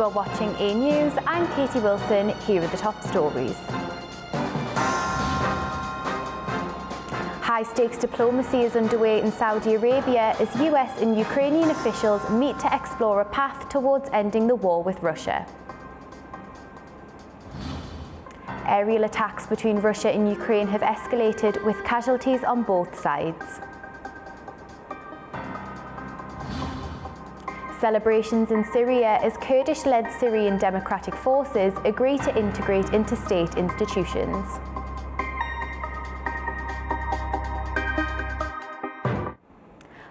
are watching A News. I'm Katie Wilson. Here are the top stories. High-stakes diplomacy is underway in Saudi Arabia as US and Ukrainian officials meet to explore a path towards ending the war with Russia. Aerial attacks between Russia and Ukraine have escalated with casualties on both sides. Celebrations in Syria as Kurdish-led Syrian Democratic Forces agree to integrate into state institutions.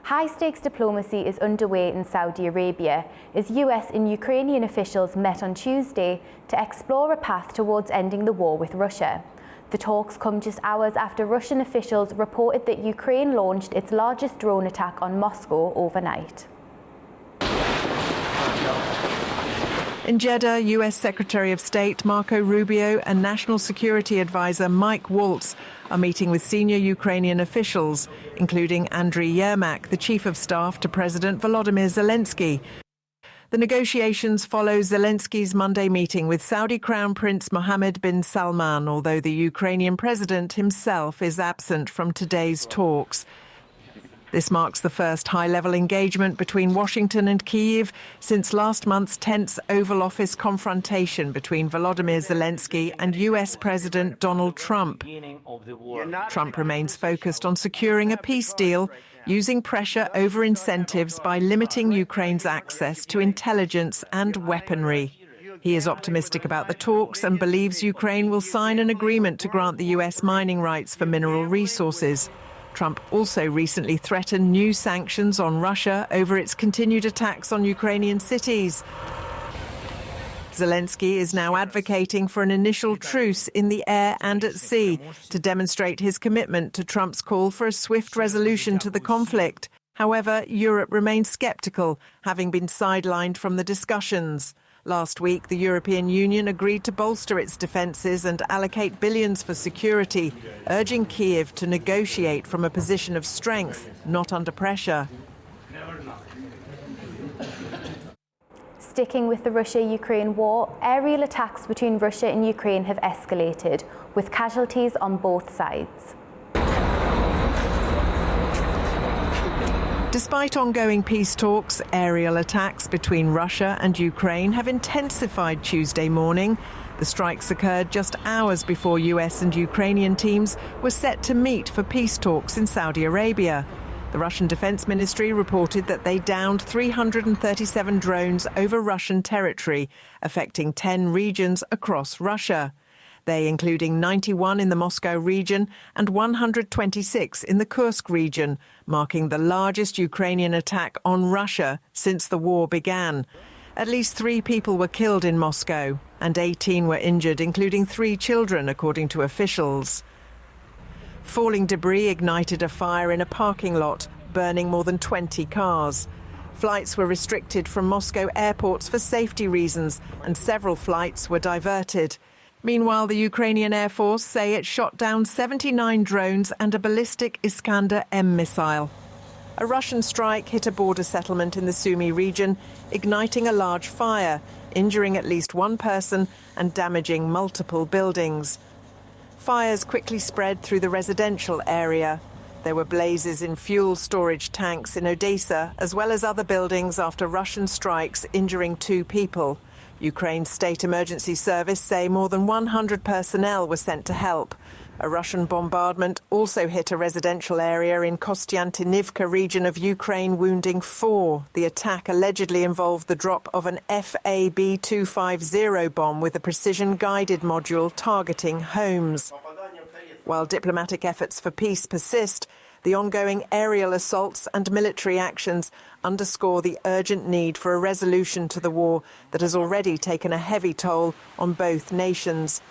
High-stakes diplomacy is underway in Saudi Arabia as US and Ukrainian officials met on Tuesday to explore a path towards ending the war with Russia. The talks come just hours after Russian officials reported that Ukraine launched its largest drone attack on Moscow overnight. In Jeddah, US Secretary of State Marco Rubio and National Security Advisor Mike Waltz are meeting with senior Ukrainian officials, including Andriy Yermak, the Chief of Staff to President Volodymyr Zelensky. The negotiations follow Zelensky's Monday meeting with Saudi Crown Prince Mohammed bin Salman, although the Ukrainian president himself is absent from today's talks. This marks the first high-level engagement between Washington and Kyiv since last month's tense Oval Office confrontation between Volodymyr Zelensky and US President Donald Trump. Trump remains focused on securing a peace deal, using pressure over incentives by limiting Ukraine's access to intelligence and weaponry. He is optimistic about the talks and believes Ukraine will sign an agreement to grant the US mining rights for mineral resources. Trump also recently threatened new sanctions on Russia over its continued attacks on Ukrainian cities. Zelensky is now advocating for an initial truce in the air and at sea to demonstrate his commitment to Trump's call for a swift resolution to the conflict. However, Europe remains sceptical, having been sidelined from the discussions. Last week, the European Union agreed to bolster its defences and allocate billions for security, urging Kyiv to negotiate from a position of strength, not under pressure. Sticking with the Russia-Ukraine war, aerial attacks between Russia and Ukraine have escalated, with casualties on both sides. Despite ongoing peace talks, aerial attacks between Russia and Ukraine have intensified Tuesday morning. The strikes occurred just hours before US and Ukrainian teams were set to meet for peace talks in Saudi Arabia. The Russian Defense Ministry reported that they downed 337 drones over Russian territory, affecting 10 regions across Russia. They including 91 in the Moscow region and 126 in the Kursk region, marking the largest Ukrainian attack on Russia since the war began. At least 3 people were killed in Moscow and 18 were injured, including 3 children, according to officials. Falling debris ignited a fire in a parking lot, burning more than 20 cars. Flights were restricted from Moscow airports for safety reasons, and several flights were diverted. Meanwhile, the Ukrainian Air Force say it shot down 79 drones and a ballistic Iskander-M missile. A Russian strike hit a border settlement in the Sumy region, igniting a large fire, injuring at least 1 person and damaging multiple buildings. Fires quickly spread through the residential area. There were blazes in fuel storage tanks in Odessa, as well as other buildings after Russian strikes, injuring 2 people. Ukraine's State Emergency Service say more than 100 personnel were sent to help. A Russian bombardment also hit a residential area in Kostiantynivka region of Ukraine, wounding 4. The attack allegedly involved the drop of an FAB-250 bomb with a precision-guided module targeting homes. While diplomatic efforts for peace persist, the ongoing aerial assaults and military actions underscore the urgent need for a resolution to the war that has already taken a heavy toll on both nations.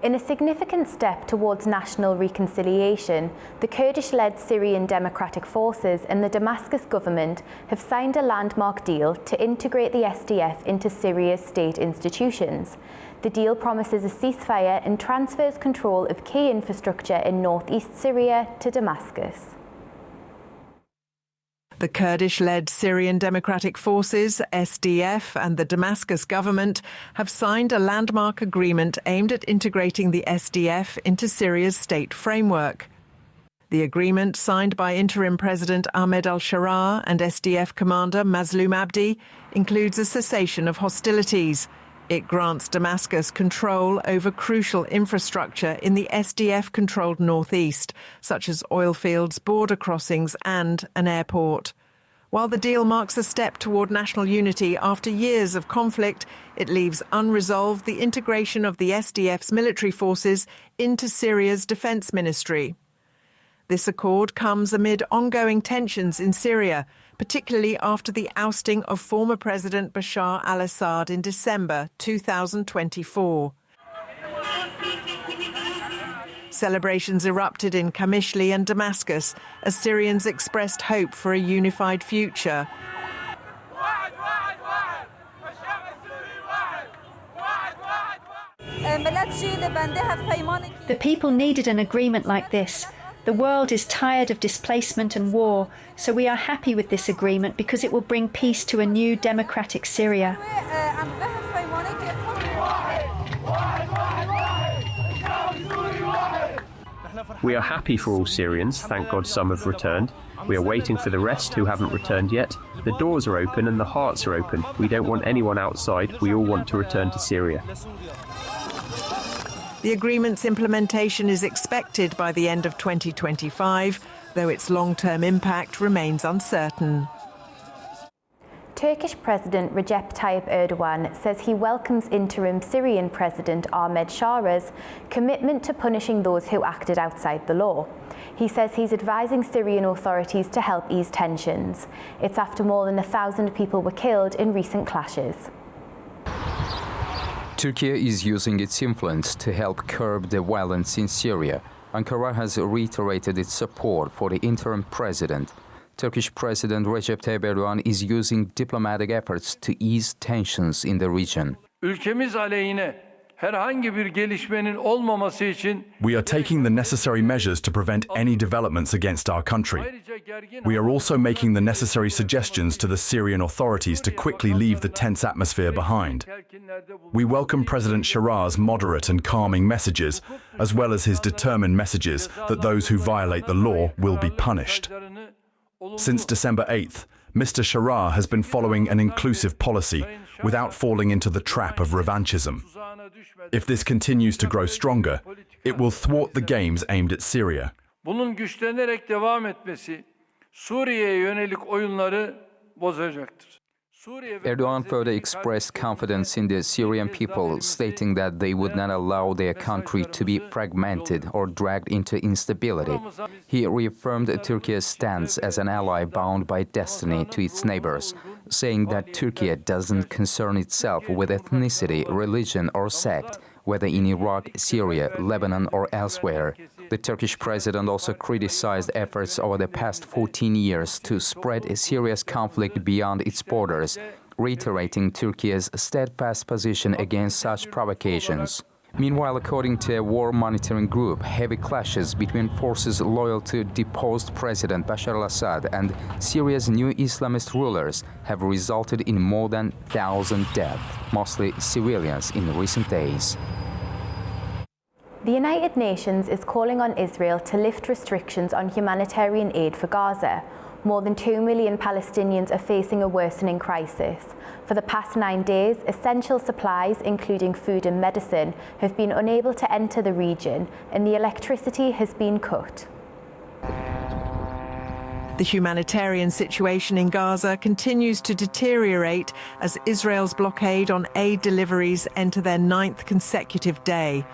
In a significant step towards national reconciliation, the Kurdish-led Syrian Democratic Forces and the Damascus government have signed a landmark deal to integrate the SDF into Syria's state institutions. The deal promises a ceasefire and transfers control of key infrastructure in northeast Syria to Damascus. The Kurdish-led Syrian Democratic Forces, SDF, and the Damascus government have signed a landmark agreement aimed at integrating the SDF into Syria's state framework. The agreement, signed by interim President Ahmed al-Sharaa and SDF commander Mazloum Abdi, includes a cessation of hostilities. It grants Damascus control over crucial infrastructure in the SDF-controlled northeast, such as oil fields, border crossings and an airport. While the deal marks a step toward national unity after years of conflict, it leaves unresolved the integration of the SDF's military forces into Syria's defense ministry. This accord comes amid ongoing tensions in Syria, particularly after the ousting of former President Bashar al-Assad in December 2024. Celebrations erupted in Qamishli and Damascus as Syrians expressed hope for a unified future. The people needed an agreement like this. The world is tired of displacement and war, so we are happy with this agreement because it will bring peace to a new democratic Syria. We are happy for all Syrians, thank God some have returned. We are waiting for the rest who haven't returned yet. The doors are open and the hearts are open. We don't want anyone outside, we all want to return to Syria. The agreement's implementation is expected by the end of 2025, though its long-term impact remains uncertain. Turkish President Recep Tayyip Erdogan says he welcomes interim Syrian President Ahmed Shara's commitment to punishing those who acted outside the law. He says he's advising Syrian authorities to help ease tensions. It's after more than 1,000 people were killed in recent clashes. Turkey is using its influence to help curb the violence in Syria. Ankara has reiterated its support for the interim president. Turkish President Recep Tayyip Erdogan is using diplomatic efforts to ease tensions in the region. Ülkemiz aleyhine herhangi bir gelişmenin olmaması için We are taking the necessary measures to prevent any developments against our country. We are also making the necessary suggestions to the Syrian authorities to quickly leave the tense atmosphere behind. We welcome President Shara's moderate and calming messages, as well as his determined messages that those who violate the law will be punished. Since December 8th, Mr. Shara has been following an inclusive policy without falling into the trap of revanchism. If this continues to grow stronger, it will thwart the games aimed at Syria. Bunun güçlenerek devam etmesi Suriye'ye yönelik oyunları bozacaktır. Erdogan further expressed confidence in the Syrian people, stating that they would not allow their country to be fragmented or dragged into instability. He reaffirmed Turkey's stance as an ally bound by destiny to its neighbors, saying that Turkey doesn't concern itself with ethnicity, religion or sect, whether in Iraq, Syria, Lebanon or elsewhere. The Turkish president also criticized efforts over the past 14 years to spread Syria's conflict beyond its borders, reiterating Turkey's steadfast position against such provocations. Meanwhile, according to a war monitoring group, heavy clashes between forces loyal to deposed President Bashar al-Assad and Syria's new Islamist rulers have resulted in more than 1,000 deaths, mostly civilians, in recent days. The United Nations is calling on Israel to lift restrictions on humanitarian aid for Gaza. More than 2 million Palestinians are facing a worsening crisis. For the past 9 days, essential supplies, including food and medicine, have been unable to enter the region, and the electricity has been cut. The humanitarian situation in Gaza continues to deteriorate as Israel's blockade on aid deliveries enter their 9th consecutive day.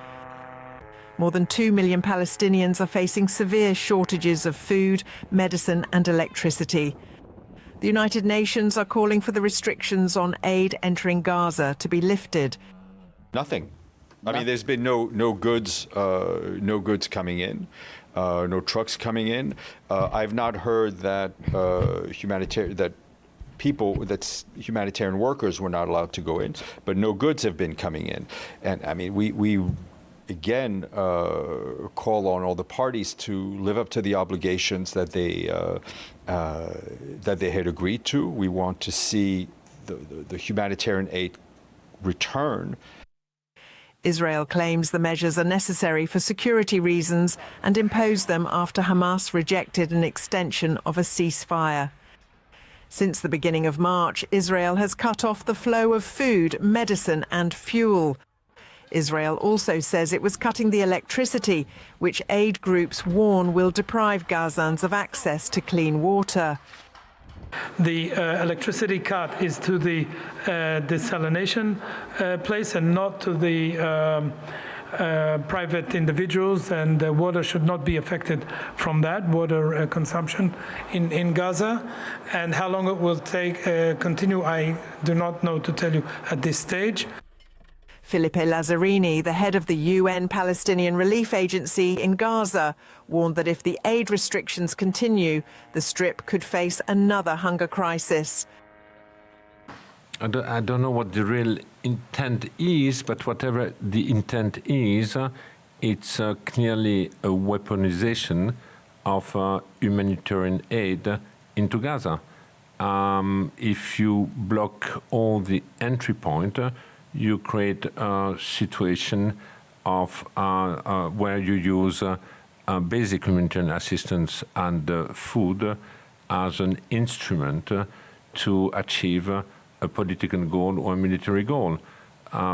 More than 2 million Palestinians are facing severe shortages of food, medicine and electricity. The United Nations are calling for the restrictions on aid entering Gaza to be lifted. Nothing. I mean, there's been no goods coming in, no trucks coming in. I've not heard that humanitarian workers were not allowed to go in, but no goods have been coming in. And I mean, we again call on all the parties to live up to the obligations that they had agreed to. We want to see the humanitarian aid return. Israel claims the measures are necessary for security reasons and imposed them after Hamas rejected an extension of a ceasefire. Since the beginning of March, Israel has cut off the flow of food, medicine and fuel. Israel also says it was cutting the electricity, which aid groups warn will deprive Gazans of access to clean water. The electricity cut is to the desalination place and not to the private individuals, and water should not be affected from that, water consumption in Gaza. And how long it will take continue, I do not know to tell you at this stage. Philippe Lazzarini, the head of the UN Palestinian Relief Agency in Gaza, warned that if the aid restrictions continue, the Strip could face another hunger crisis. I don't know what the real intent is, but whatever the intent is, it's clearly a weaponization of humanitarian aid into Gaza. If you block all the entry point, you create a situation of where you use basic humanitarian assistance and food as an instrument to achieve a political goal or a military goal,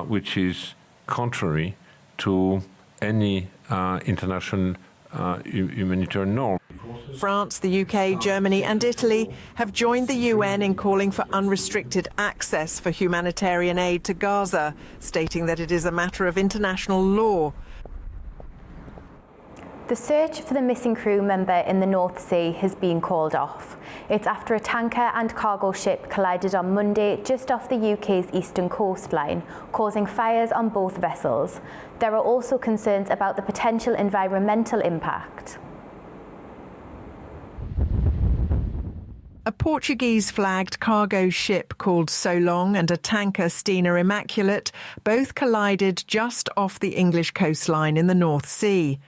which is contrary to any international humanitarian norm. France, the UK, Germany and Italy have joined the UN in calling for unrestricted access for humanitarian aid to Gaza, stating that it is a matter of international law. The search for the missing crew member in the North Sea has been called off. It's after a tanker and cargo ship collided on Monday just off the UK's eastern coastline, causing fires on both vessels. There are also concerns about the potential environmental impact. A Portuguese-flagged cargo ship called Solong and a tanker Stena Immaculate both collided just off the English coastline in the North Sea.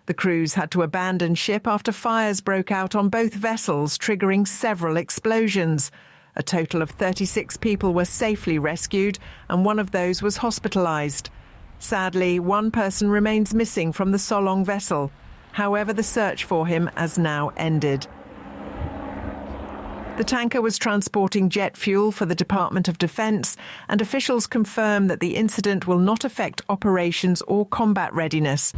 The crews had to abandon ship after fires broke out on both vessels, triggering several explosions. A total of 36 people were safely rescued, and one of those was hospitalised. Sadly, one person remains missing from the Solong vessel. However, the search for him has now ended. The tanker was transporting jet fuel for the Department of Defence, and officials confirm that the incident will not affect operations or combat readiness.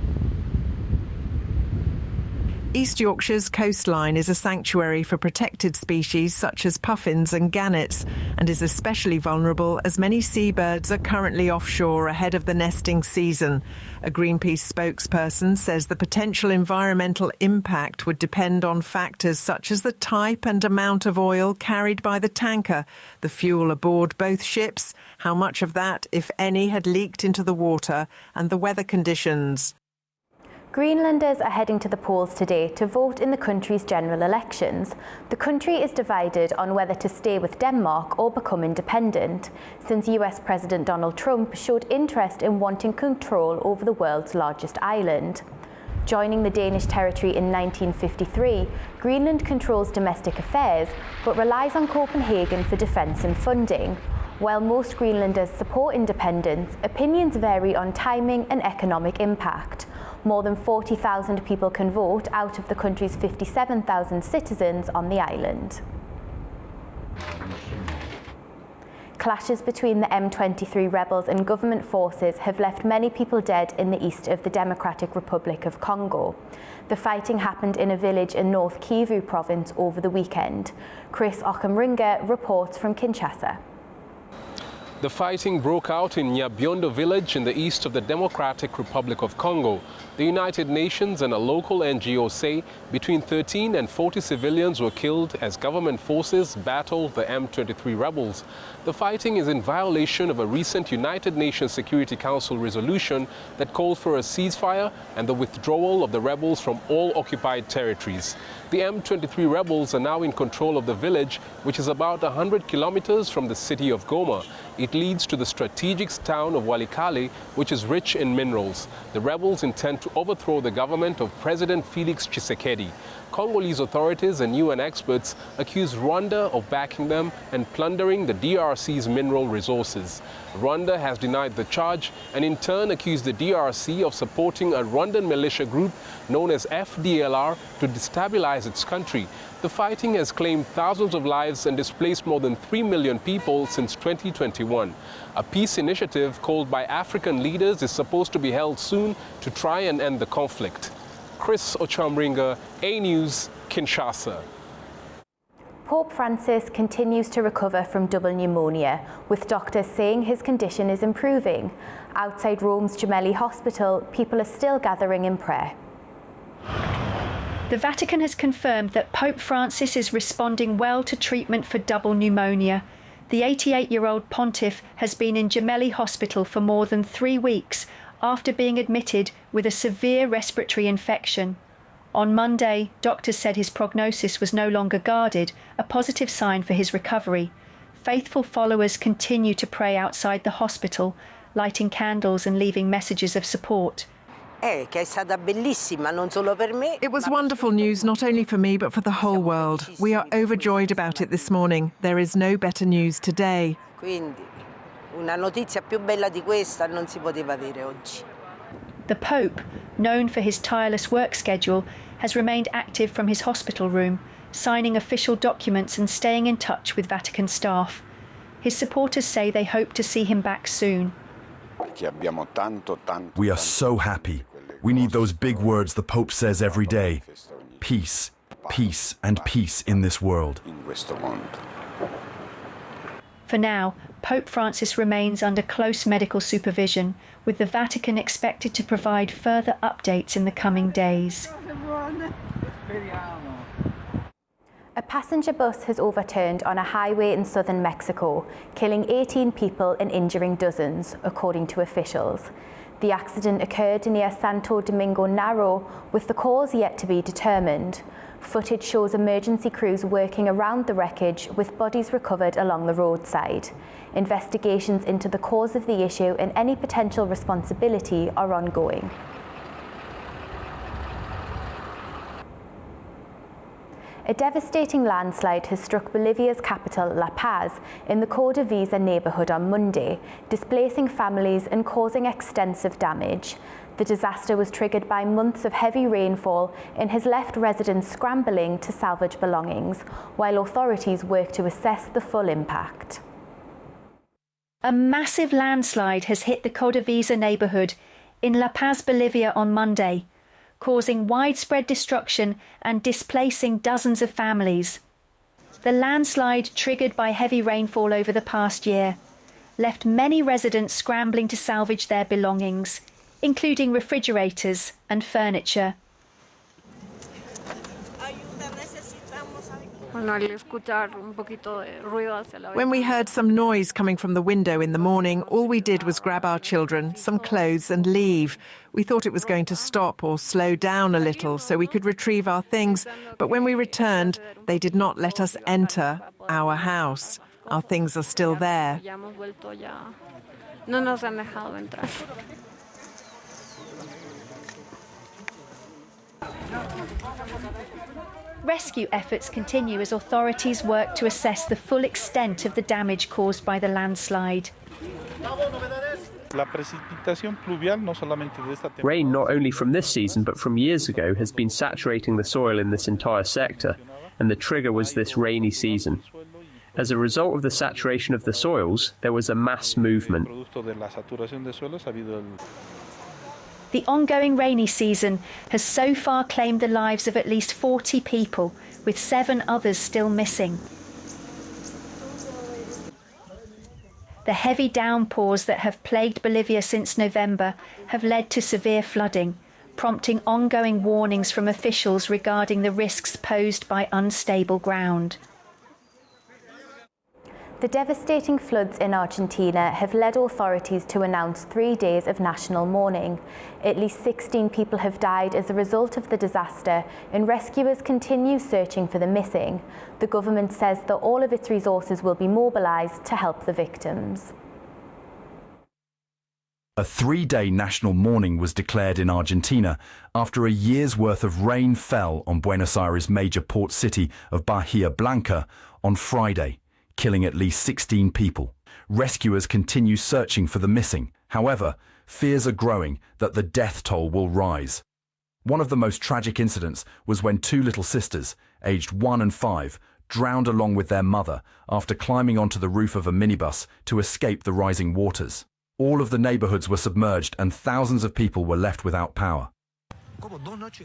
East Yorkshire's coastline is a sanctuary for protected species such as puffins and gannets, and is especially vulnerable as many seabirds are currently offshore ahead of the nesting season. A Greenpeace spokesperson says the potential environmental impact would depend on factors such as the type and amount of oil carried by the tanker, the fuel aboard both ships, how much of that, if any, had leaked into the water, and the weather conditions. Greenlanders are heading to the polls today to vote in the country's general elections. The country is divided on whether to stay with Denmark or become independent, since US President Donald Trump showed interest in wanting control over the world's largest island. Joining the Danish territory in 1953, Greenland controls domestic affairs but relies on Copenhagen for defence and funding. While most Greenlanders support independence, opinions vary on timing and economic impact. More than 40,000 people can vote out of the country's 57,000 citizens on the island. Clashes between the M23 rebels and government forces have left many people dead in the east of the Democratic Republic of Congo. The fighting happened in a village in North Kivu province over the weekend. Chris Okamringa reports from Kinshasa. The fighting broke out in Nyabiondo village in the east of the Democratic Republic of Congo. The United Nations and a local NGO say between 13 and 40 civilians were killed as government forces battled the M23 rebels. The fighting is in violation of a recent United Nations Security Council resolution that called for a ceasefire and the withdrawal of the rebels from all occupied territories. The M23 rebels are now in control of the village, which is about 100 kilometers from the city of Goma. It It leads to the strategic town of Walikale, which is rich in minerals. The rebels intend to overthrow the government of President Felix Tshisekedi. Congolese authorities and UN experts accuse Rwanda of backing them and plundering the DRC's mineral resources. Rwanda has denied the charge and in turn accused the DRC of supporting a Rwandan militia group known as FDLR to destabilize its country. The fighting has claimed thousands of lives and displaced more than 3 million people since 2021. A peace initiative called by African leaders is supposed to be held soon to try and end the conflict. Chris Ochamringa, A News, Kinshasa. Pope Francis continues to recover from double pneumonia, with doctors saying his condition is improving. Outside Rome's Gemelli Hospital, people are still gathering in prayer. The Vatican has confirmed that Pope Francis is responding well to treatment for double pneumonia. The 88-year-old pontiff has been in Gemelli Hospital for more than 3 weeks after being admitted with a severe respiratory infection. On Monday, doctors said his prognosis was no longer guarded, a positive sign for his recovery. Faithful followers continue to pray outside the hospital, lighting candles and leaving messages of support. It was wonderful news, not only for me, but for the whole world. We are overjoyed about it this morning. There is no better news today. The Pope, known for his tireless work schedule, has remained active from his hospital room, signing official documents and staying in touch with Vatican staff. His supporters say they hope to see him back soon. We are so happy. We need those big words the Pope says every day. Peace, peace, and peace in this world. For now, Pope Francis remains under close medical supervision, with the Vatican expected to provide further updates in the coming days. A passenger bus has overturned on a highway in southern Mexico, killing 18 people and injuring dozens, according to officials. The accident occurred near Santo Domingo Narrow, with the cause yet to be determined. Footage shows emergency crews working around the wreckage, with bodies recovered along the roadside. Investigations into the cause of the issue and any potential responsibility are ongoing. A devastating landslide has struck Bolivia's capital, La Paz, in the Cordovisa neighbourhood on Monday, displacing families and causing extensive damage. The disaster was triggered by months of heavy rainfall and has left residents scrambling to salvage belongings, while authorities work to assess the full impact. A massive landslide has hit the Cordovisa neighbourhood in La Paz, Bolivia on Monday, causing widespread destruction and displacing dozens of families. The landslide, triggered by heavy rainfall over the past year, left many residents scrambling to salvage their belongings, including refrigerators and furniture. When we heard some noise coming from the window in the morning, all we did was grab our children, some clothes and leave. We thought it was going to stop or slow down a little so we could retrieve our things, but when we returned, they did not let us enter our house. Our things are still there. Rescue efforts continue as authorities work to assess the full extent of the damage caused by the landslide. Rain not only from this season but from years ago has been saturating the soil in this entire sector, and the trigger was this rainy season. As a result of the saturation of the soils, there was a mass movement. The ongoing rainy season has so far claimed the lives of at least 40 people, with 7 others still missing. The heavy downpours that have plagued Bolivia since November have led to severe flooding, prompting ongoing warnings from officials regarding the risks posed by unstable ground. The devastating floods in Argentina have led authorities to announce 3 days of national mourning. At least 16 people have died as a result of the disaster, and rescuers continue searching for the missing. The government says that all of its resources will be mobilised to help the victims. A 3-day national mourning was declared in Argentina after a year's worth of rain fell on Buenos Aires' major port city of Bahia Blanca on Friday, killing at least 16 people. Rescuers continue searching for the missing. However, fears are growing that the death toll will rise. One of the most tragic incidents was when 2 little sisters, aged 1 and 5, drowned along with their mother after climbing onto the roof of a minibus to escape the rising waters. All of the neighborhoods were submerged and thousands of people were left without power.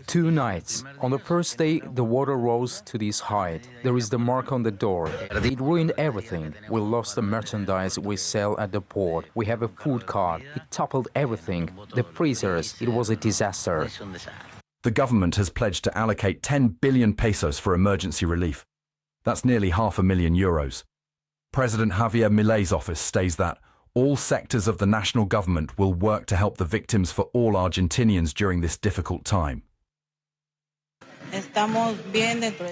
2 nights. On the first day, the water rose to this height. There is the mark on the door. It ruined everything. We lost the merchandise we sell at the port. We have a food cart. It toppled everything. The freezers. It was a disaster. The government has pledged to allocate 10 billion pesos for emergency relief. That's nearly €500,000. President Javier Milei's office states that all sectors of the national government will work to help the victims for all Argentinians during this difficult time.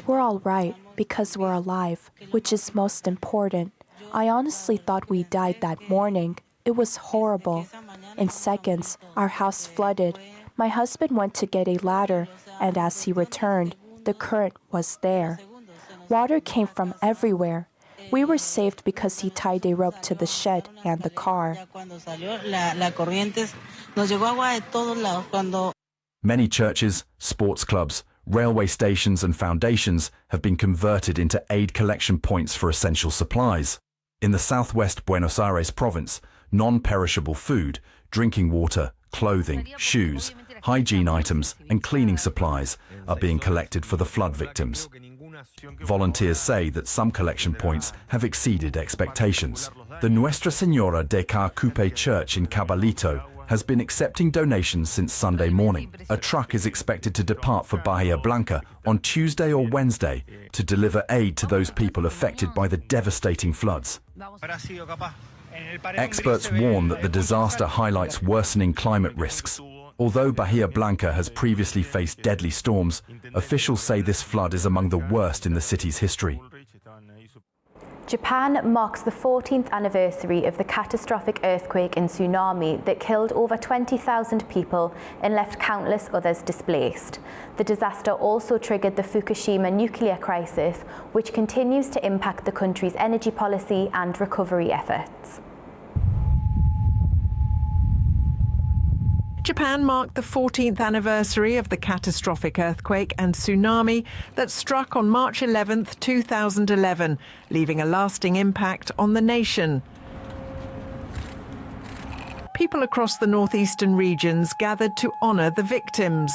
We're all right because we're alive, which is most important. I honestly thought we died that morning. It was horrible. In seconds, our house flooded. My husband went to get a ladder, and as he returned, the current was there. Water came from everywhere. We were saved because he tied a rope to the shed and the car. Many churches, sports clubs, railway stations and foundations have been converted into aid collection points for essential supplies. In the southwest Buenos Aires province, non-perishable food, drinking water, clothing, shoes, hygiene items and cleaning supplies are being collected for the flood victims. Volunteers say that some collection points have exceeded expectations. The Nuestra Señora de Carcupe Church in Cabalito has been accepting donations since Sunday morning. A truck is expected to depart for Bahia Blanca on Tuesday or Wednesday to deliver aid to those people affected by the devastating floods. Experts warn that the disaster highlights worsening climate risks. Although Bahia Blanca has previously faced deadly storms, officials say this flood is among the worst in the city's history. Japan marks the 14th anniversary of the catastrophic earthquake and tsunami that killed over 20,000 people and left countless others displaced. The disaster also triggered the Fukushima nuclear crisis, which continues to impact the country's energy policy and recovery efforts. Japan marked the 14th anniversary of the catastrophic earthquake and tsunami that struck on March 11, 2011, leaving a lasting impact on the nation. People across the northeastern regions gathered to honour the victims.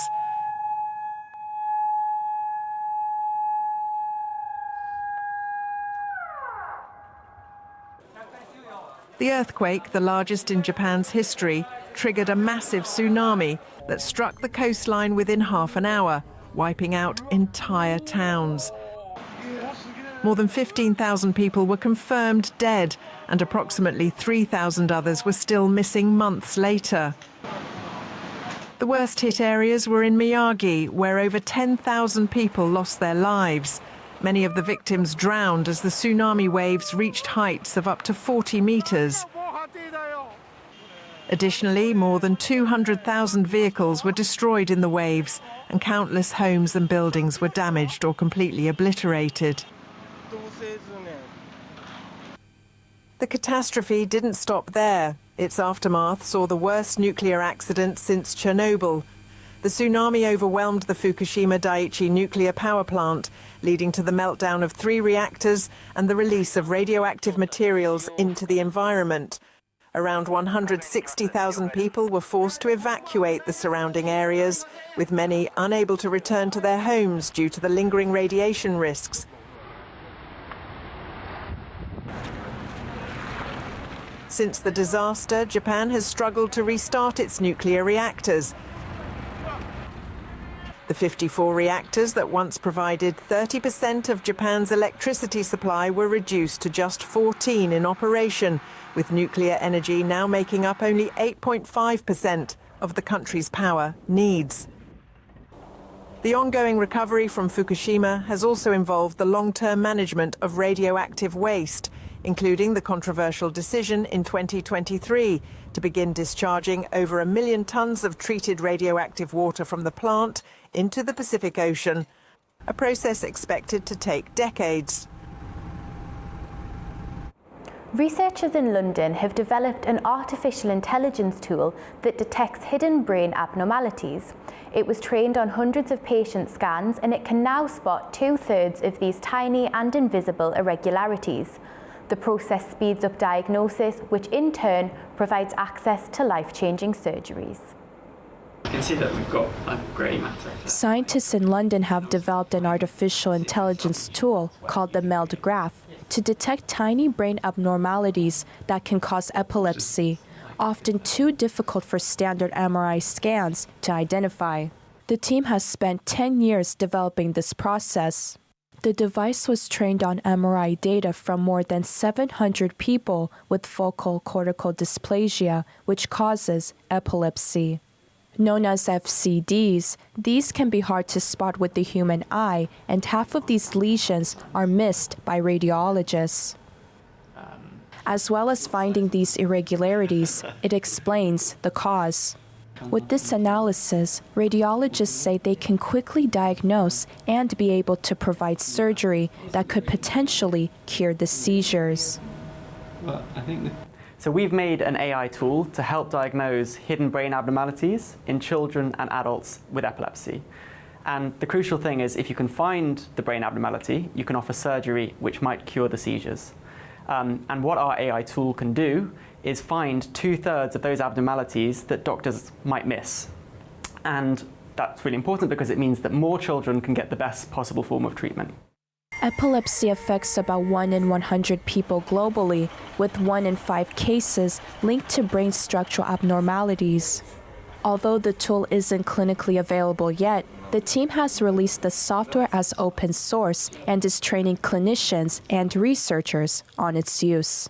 The earthquake, the largest in Japan's history, triggered a massive tsunami that struck the coastline within half an hour, wiping out entire towns. More than 15,000 people were confirmed dead, and approximately 3,000 others were still missing months later. The worst hit areas were in Miyagi, where over 10,000 people lost their lives. Many of the victims drowned as the tsunami waves reached heights of up to 40 meters. Additionally, more than 200,000 vehicles were destroyed in the waves, and countless homes and buildings were damaged or completely obliterated. The catastrophe didn't stop there. Its aftermath saw the worst nuclear accident since Chernobyl. The tsunami overwhelmed the Fukushima Daiichi nuclear power plant, leading to the meltdown of 3 reactors and the release of radioactive materials into the environment. Around 160,000 people were forced to evacuate the surrounding areas, with many unable to return to their homes due to the lingering radiation risks. Since the disaster, Japan has struggled to restart its nuclear reactors. The 54 reactors that once provided 30% of Japan's electricity supply were reduced to just 14 in operation, with nuclear energy now making up only 8.5% of the country's power needs. The ongoing recovery from Fukushima has also involved the long-term management of radioactive waste, including the controversial decision in 2023 to begin discharging over 1 million tonnes of treated radioactive water from the plant into the Pacific Ocean, a process expected to take decades. Researchers in London have developed an artificial intelligence tool that detects hidden brain abnormalities. It was trained on hundreds of patient scans, and it can now spot 2/3 of these tiny and invisible irregularities. The process speeds up diagnosis, which in turn provides access to life-changing surgeries. You can see that we've got a grey matter. Scientists in London have developed an artificial intelligence tool called the MELD graph to detect tiny brain abnormalities that can cause epilepsy, often too difficult for standard MRI scans to identify. The team has spent 10 years developing this process. The device was trained on MRI data from more than 700 people with focal cortical dysplasia, which causes epilepsy. Known as FCDs, these can be hard to spot with the human eye, and half of these lesions are missed by radiologists. As well as finding these irregularities, it explains the cause. With this analysis, radiologists say they can quickly diagnose and be able to provide surgery that could potentially cure the seizures. Well, So we've made an AI tool to help diagnose hidden brain abnormalities in children and adults with epilepsy. And the crucial thing is, if you can find the brain abnormality, you can offer surgery which might cure the seizures. And what our AI tool can do is find 2/3 of those abnormalities that doctors might miss. And that's really important because it means that more children can get the best possible form of treatment. Epilepsy affects about 1 in 100 people globally, with 1 in 5 cases linked to brain structural abnormalities. Although the tool isn't clinically available yet, the team has released the software as open source and is training clinicians and researchers on its use.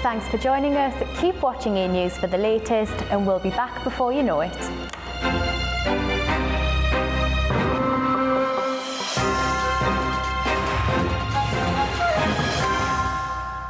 Thanks for joining us. Keep watching E! News for the latest, and we'll be back before you know it.